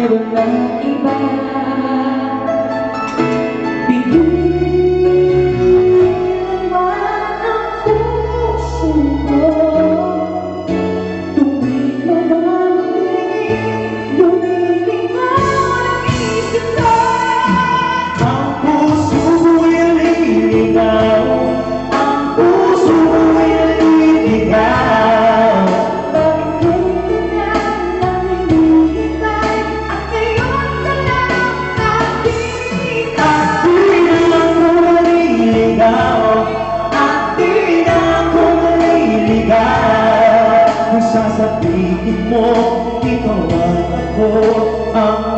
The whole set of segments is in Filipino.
meron ng iba. Bigyan naman ang puso ko tuwing mamamuling lumiligaw ang isip ko. Ang puso mo'y naliligaw, ang puso mo'y naliligaw. Bakit ganyan ang hinihintay at ngayon ka lang nakita? At di na ako maliligaw, at di na ako maliligaw. Kung sasabihin mo, ikaw at ako ang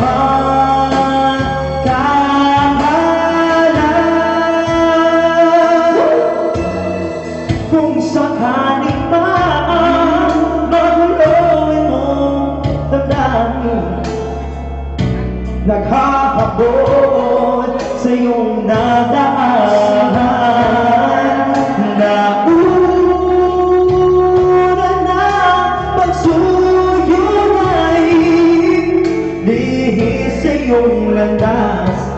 kung sakaling maan magulong mong damdamin, naghahabol sa iyong nadaanan. Nauna na pagsuyo ay lihis sa iyong landas.